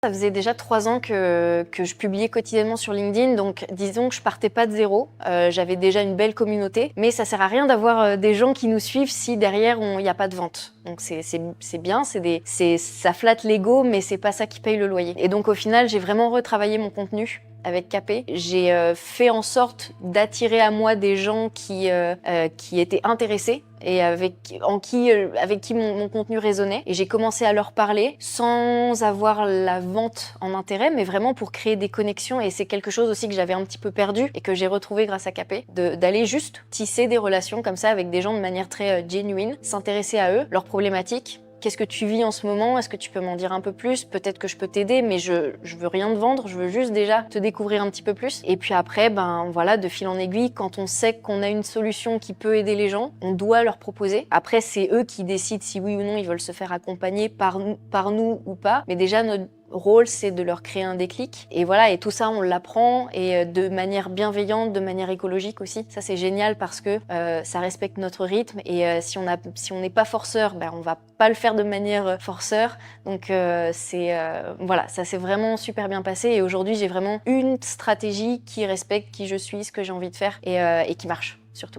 Ça faisait déjà 3 ans que je publiais quotidiennement sur LinkedIn, donc disons que je partais pas de zéro. J'avais déjà une belle communauté, mais ça sert à rien d'avoir des gens qui nous suivent si derrière il n'y a pas de vente. Donc c'est bien, ça flatte l'ego, mais c'est pas ça qui paye le loyer. Et donc au final, j'ai vraiment retravaillé mon contenu avec Capé. J'ai fait en sorte d'attirer à moi des gens qui étaient intéressés et avec qui mon contenu résonnait. Et j'ai commencé à leur parler sans avoir la vente en intérêt, mais vraiment pour créer des connexions. Et c'est quelque chose aussi que j'avais un petit peu perdu et que j'ai retrouvé grâce à Capé, d'aller juste tisser des relations comme ça avec des gens de manière très genuine, s'intéresser à eux, leurs problématiques. Qu'est-ce que tu vis en ce moment? Est-ce que tu peux m'en dire un peu plus? Peut-être que je peux t'aider, mais je veux rien te vendre, je veux juste déjà te découvrir un petit peu plus. Et puis après, ben voilà, de fil en aiguille, quand on sait qu'on a une solution qui peut aider les gens, on doit leur proposer. Après, c'est eux qui décident si oui ou non ils veulent se faire accompagner par nous ou pas. Mais déjà, notre rôle, c'est de leur créer un déclic. Et voilà, et tout ça, on l'apprend et de manière bienveillante, de manière écologique aussi. Ça, c'est génial parce que ça respecte notre rythme et si on n'est pas forceur, ben, on va pas le faire de manière forceur. Donc voilà, ça s'est vraiment super bien passé et aujourd'hui, j'ai vraiment une stratégie qui respecte qui je suis, ce que j'ai envie de faire et qui marche surtout.